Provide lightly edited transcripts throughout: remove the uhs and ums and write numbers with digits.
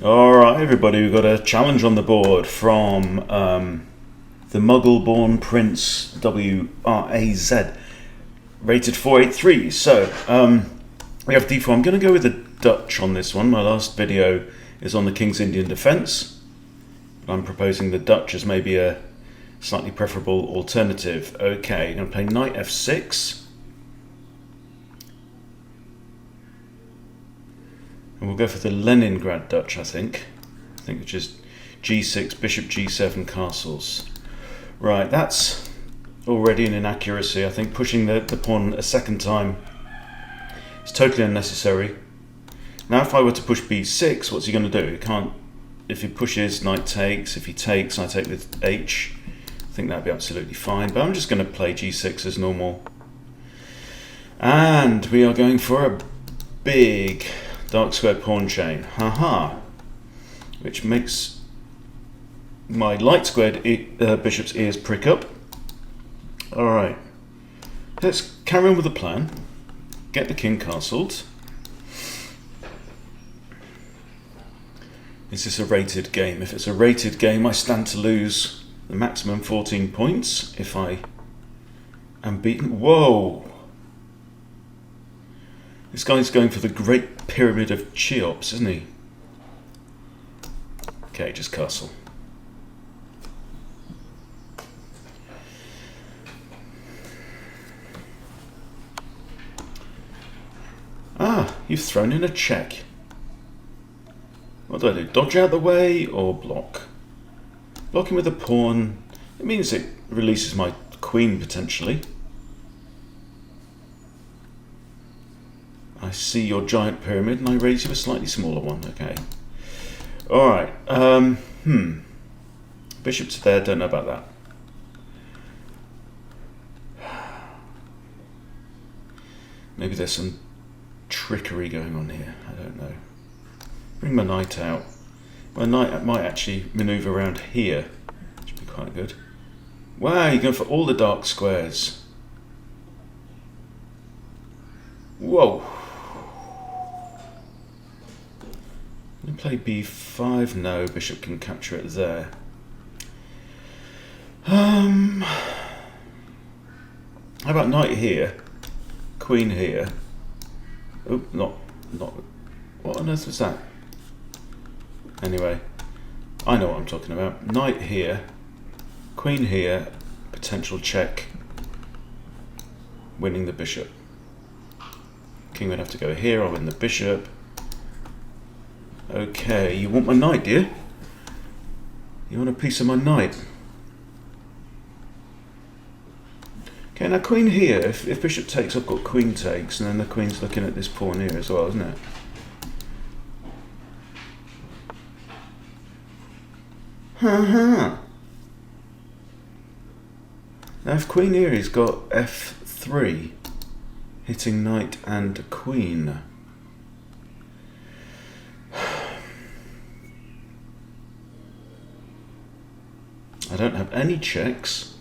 Alright everybody, we've got a challenge on the board from the Muggle-born Prince WRAZ, rated 483. So, we have D4. I'm going to go with the Dutch on this one. My last video is on the King's Indian Defence. I'm proposing the Dutch as maybe a slightly preferable alternative. Okay, I'm going to play Knight F6. And we'll go for the Leningrad Dutch, I think, which is G6, Bishop G7, castles. Right, that's already an inaccuracy. I think pushing the pawn a second time is totally unnecessary. Now if I were to push B6, what's he going to do? He can't. If he pushes, knight takes. If he takes, I take with H. I think that'd be absolutely fine, but I'm just going to play G6 as normal. And we are going for a big dark squared pawn chain, which makes my light squared bishop's ears prick up. Alright, let's carry on with the plan. Get the king castled. Is this a rated game? If it's a rated game, I stand to lose the maximum 14 points if I am beaten. Whoa! This guy's going for the Great Pyramid of Cheops, isn't he? Okay, just castle. Ah, you've thrown in a check. What do? Dodge out the way or block? Blocking with a pawn, it means it releases my queen potentially. I see your giant pyramid and I raise you a slightly smaller one. Okay. Alright. Bishop to there, don't know about that. Maybe there's some trickery going on here. I don't know. Bring my knight out. My knight might actually maneuver around here, which would be quite good. Wow, you're going for all the dark squares. Whoa. Play b5. No, bishop can capture it there. How about knight here, queen here? Oh, not. What on earth was that? Anyway, I know what I'm talking about. Knight here, queen here, potential check, winning the bishop. King would have to go here. I'll win the bishop. Okay, you want my knight, do you? You want a piece of my knight? Okay, now queen here. If bishop takes, I've got queen takes, and then the queen's looking at this pawn here as well, isn't it? Now if queen here, he's got f3, hitting knight and queen. I don't have any checks,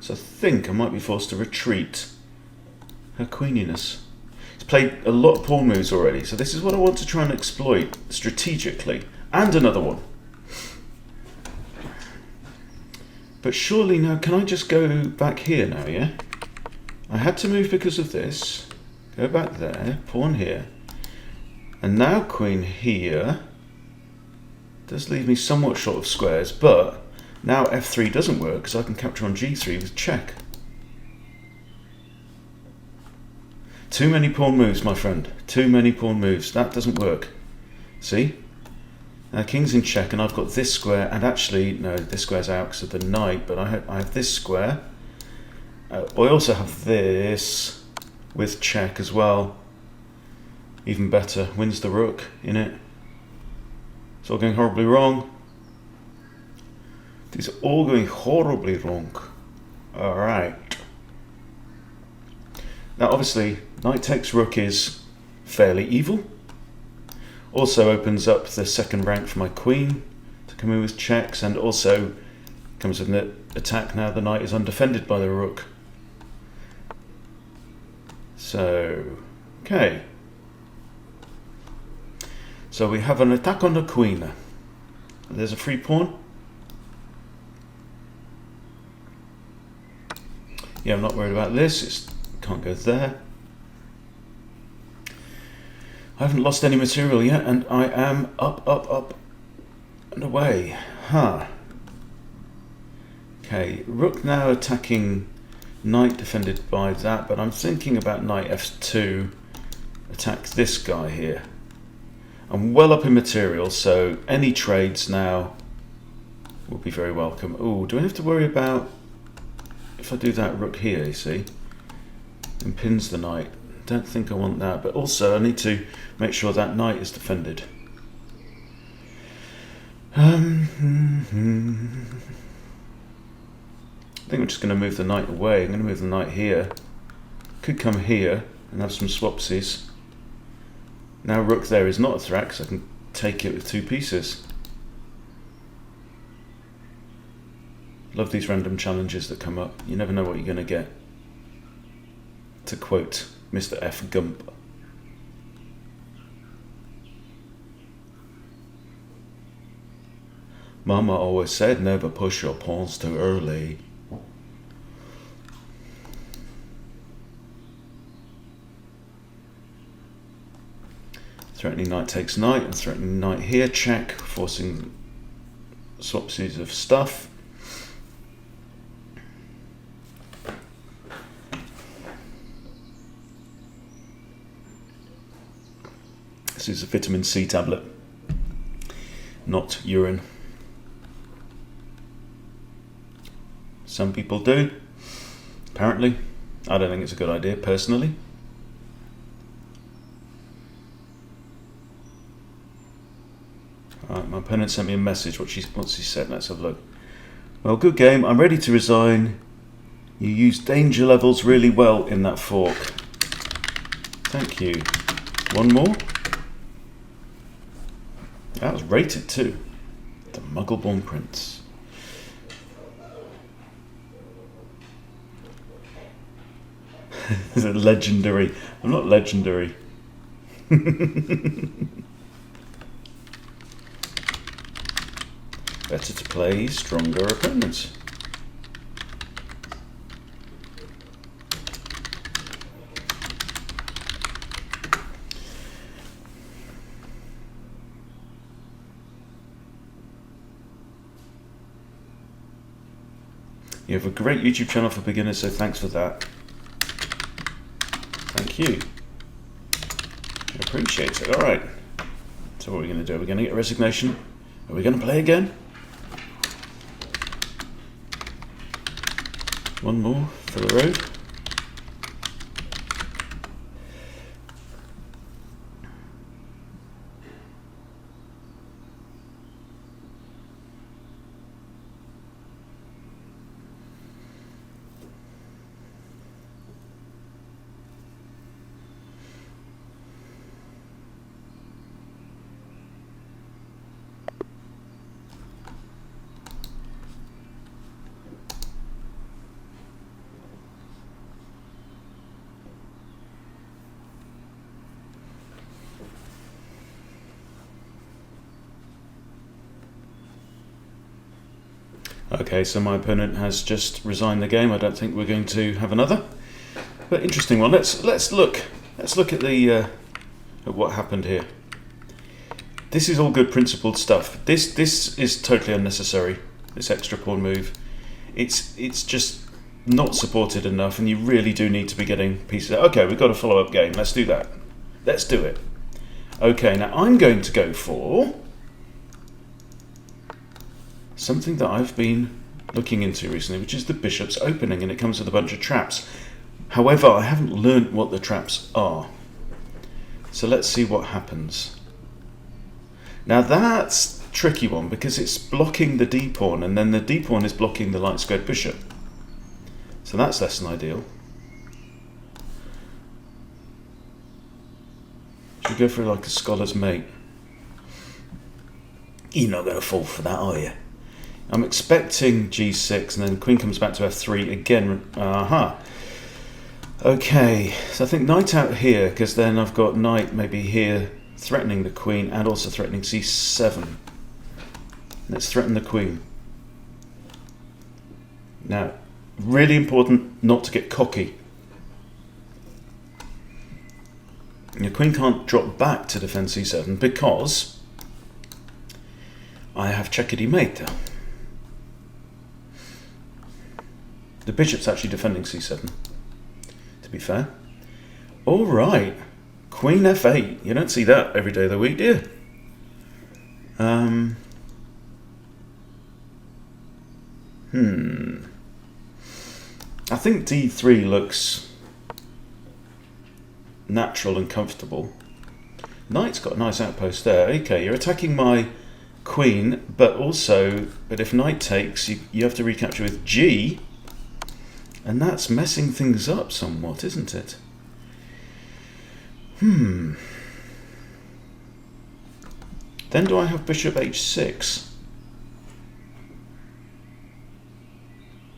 so I think I might be forced to retreat. Her queeniness. He's played a lot of pawn moves already, so this is what I want to try and exploit strategically. And another one. But surely now, can I just go back here now, yeah? I had to move because of this. Go back there, pawn here. And now queen here. Does leave me somewhat short of squares, but now f3 doesn't work because I can capture on g3 with check. Too many pawn moves, my friend. Too many pawn moves. That doesn't work. See? Now king's in check and I've got this square, and actually, no, this square's out because of the knight, but I have this square. I also have this with check as well. Even better. Wins the rook in it. It's all going horribly wrong. These are all going horribly wrong. Alright. Now obviously, knight takes rook is fairly evil. Also opens up the second rank for my queen to come in with checks, and also comes with an attack now the knight is undefended by the rook. So, okay. So we have an attack on the queen. There's a free pawn. Yeah, I'm not worried about this. It can't go there. I haven't lost any material yet, and I am up and away. Huh. Okay, rook now attacking knight, defended by that, but I'm thinking about knight f2, attack this guy here. I'm well up in material, so any trades now will be very welcome. Oh, do I have to worry about if I do that rook here, you see, and pins the knight? Don't think I want that, but also I need to make sure that knight is defended. I think I'm just going to move the knight away. I'm going to move the knight here. Could come here and have some swapsies. Now rook there is not a threat because I can take it with two pieces. Love these random challenges that come up. You never know what you're going to get. To quote Mr. F. Gump. Mama always said never push your pawns too early. Threatening knight takes knight, and threatening knight here, check, forcing swapsies of stuff. This is a vitamin C tablet, not urine. Some people do, apparently. I don't think it's a good idea, personally. Alright, my opponent sent me a message. What's he said? Let's have a look. Well, good game. I'm ready to resign. You used danger levels really well in that fork. Thank you. One more. That was rated too. The Muggle-born Prince. Is it legendary? I'm not legendary. Better to play stronger opponents. You have a great YouTube channel for beginners, so thanks for that. Thank you. I appreciate it. Alright. So what are we going to do? Are we going to get a resignation? Are we going to play again? One more for the road. Okay, so my opponent has just resigned the game. I don't think we're going to have another, but interesting one. Let's look at the at what happened here. This is all good principled stuff. This is totally unnecessary. This extra pawn move, it's just not supported enough, and you really do need to be getting pieces. Okay, we've got a follow-up game. Let's do that. Let's do it. Okay, now I'm going to go for something that I've been looking into recently, which is the bishop's opening, and it comes with a bunch of traps. However, I haven't learnt what the traps are. So let's see what happens. Now that's a tricky one because it's blocking the d-pawn, and then the d-pawn is blocking the light squared bishop. So that's less than ideal. Should we go for like a scholar's mate? You're not going to fall for that, are you? I'm expecting g6, and then queen comes back to f3 again. Okay, so I think knight out here, because then I've got knight maybe here threatening the queen and also threatening c7. Let's threaten the queen. Now, really important not to get cocky. Your queen can't drop back to defend c7 because I have checkity mate. The bishop's actually defending c7, to be fair. All right, queen f8. You don't see that every day of the week, do you? I think d3 looks natural and comfortable. Knight's got a nice outpost there. Okay, you're attacking my queen, but if knight takes, you have to recapture with g, and that's messing things up somewhat, isn't it? Then do I have bishop h6?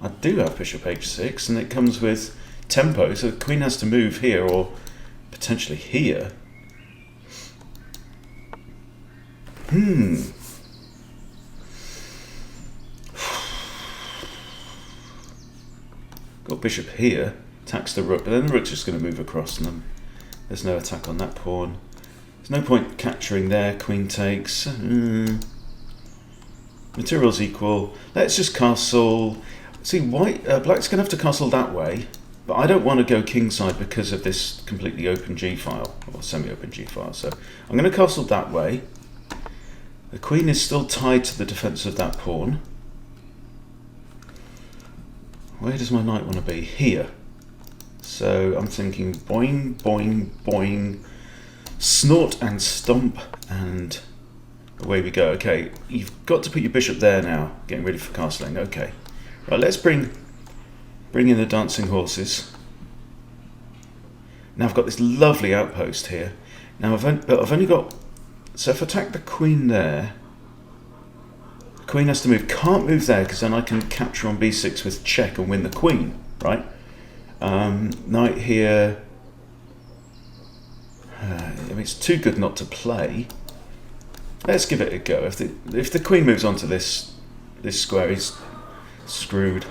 I do have bishop h6, and it comes with tempo, so the queen has to move here or potentially here. Got bishop here, attacks the rook, but then the rook's just going to move across, and then there's no attack on that pawn. There's no point capturing there. Queen takes. Materials equal. Let's just castle. See, white, black's going to have to castle that way, but I don't want to go kingside because of this completely open g file, or semi-open g file. So I'm going to castle that way. The queen is still tied to the defense of that pawn. Where does my knight want to be? Here. So I'm thinking boing, boing, boing, snort and stomp, and away we go. Okay, you've got to put your bishop there now, getting ready for castling. Okay. Right, let's bring in the dancing horses. Now I've got this lovely outpost here. Now I've only got, so if I attack the queen there, the queen has to move. Can't move there because then I can capture on b6 with check and win the queen, right? Knight here. I mean, it's too good not to play. Let's give it a go. If the queen moves onto this square, he's screwed.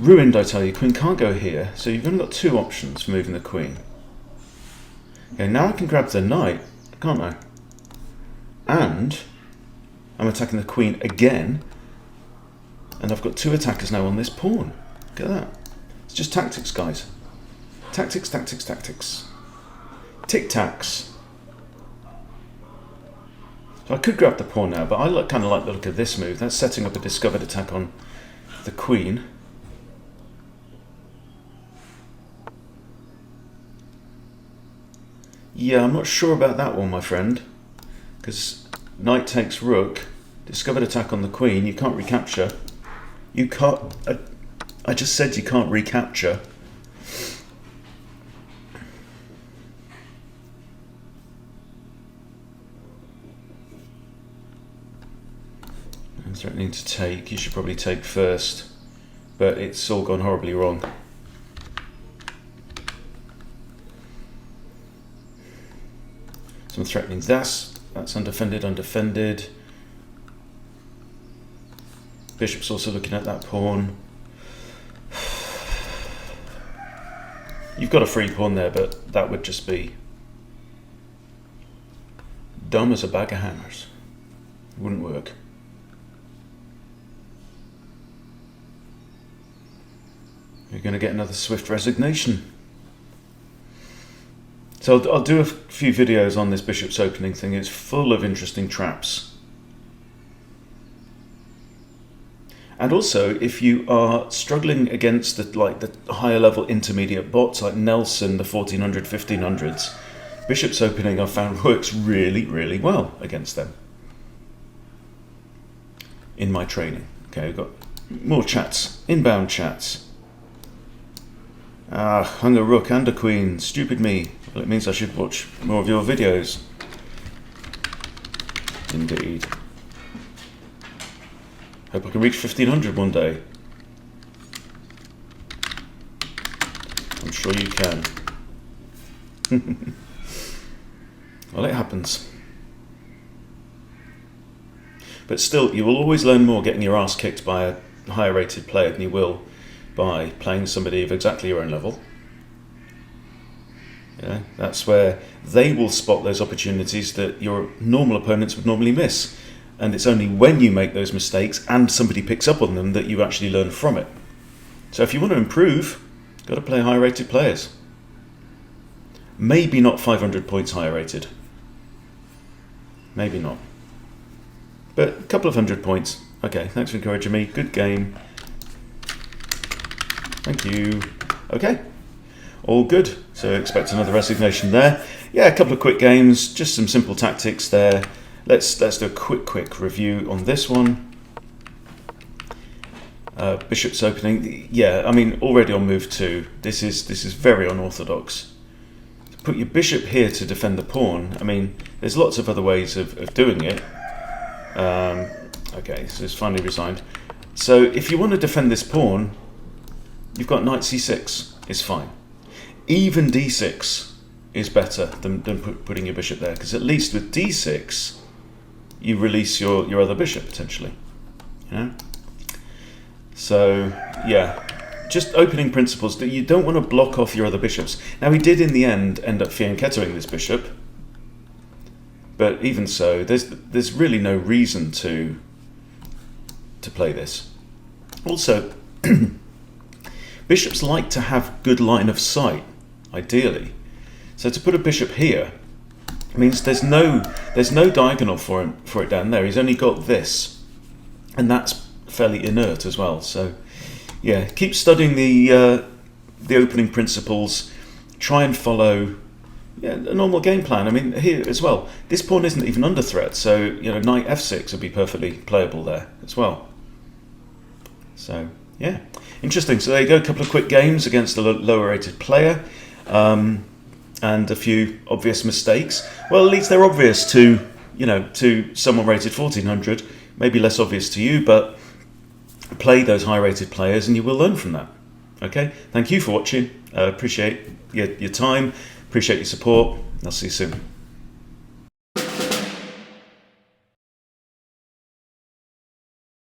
Ruined, I tell you. Queen can't go here, so you've only got two options for moving the queen. Okay, now I can grab the knight, can't I? And I'm attacking the queen again, and I've got two attackers now on this pawn. Look at that. It's just tactics, guys. Tactics, tactics, tactics. Tic-tacs. So I could grab the pawn now, but I kind of like the look of this move. That's setting up a discovered attack on the queen. Yeah, I'm not sure about that one, my friend. Because knight takes rook, discovered attack on the queen, you can't recapture. You can't... I just said you can't recapture. I'm threatening to take. You should probably take first. But it's all gone horribly wrong. So I'm threatening this. That's undefended, undefended. Bishop's also looking at that pawn. You've got a free pawn there, but that would just be dumb as a bag of hammers. It wouldn't work. You're going to get another swift resignation. So I'll do a few videos on this bishop's opening thing. It's full of interesting traps. And also, if you are struggling against the higher level intermediate bots like Nelson, the 1400, 1500s, bishop's opening I've found works really, really well against them. In my training. Okay, we've got more chats, inbound chats. Ah, hung a rook and a queen. Stupid me. Well, it means I should watch more of your videos. Indeed. Hope I can reach 1500 one day. I'm sure you can. Well, it happens. But still, you will always learn more getting your ass kicked by a higher rated player than you will by playing somebody of exactly your own level. Yeah, that's where they will spot those opportunities that your normal opponents would normally miss. And it's only when you make those mistakes and somebody picks up on them that you actually learn from it. So if you want to improve, you've got to play high rated players. Maybe not 500 points higher rated. Maybe not. But a couple of 100 points. Okay, thanks for encouraging me. Good game. Thank you. Okay, all good. So expect another resignation there. Yeah, a couple of quick games, just some simple tactics there. Let's do a quick review on this one. Bishop's opening. Yeah, I mean, already on move 2. This is very unorthodox. Put your bishop here to defend the pawn. I mean, there's lots of other ways of doing it. Okay, so it's finally resigned. So if you want to defend this pawn, you've got knight c6. It's fine. Even d6 is better than putting your bishop there, because at least with d6 you release your other bishop potentially. You know? So yeah, just opening principles that you don't want to block off your other bishops. Now he did in the end up fianchettoing this bishop, but even so, there's really no reason to play this. Also, bishops like to have good line of sight, ideally. So to put a bishop here means there's no diagonal for it down there. He's only got this, and that's fairly inert as well. So yeah, keep studying the opening principles. Try and follow a normal game plan. I mean, here as well, this pawn isn't even under threat, so you know, knight f6 would be perfectly playable there as well. So yeah, interesting. So there you go, a couple of quick games against a lower rated player, and a few obvious mistakes. Well, at least they're obvious to someone rated 1400. Maybe less obvious to you, but play those high rated players and you will learn from that. Okay, thank you for watching. Appreciate your time, appreciate your support. I'll see you soon.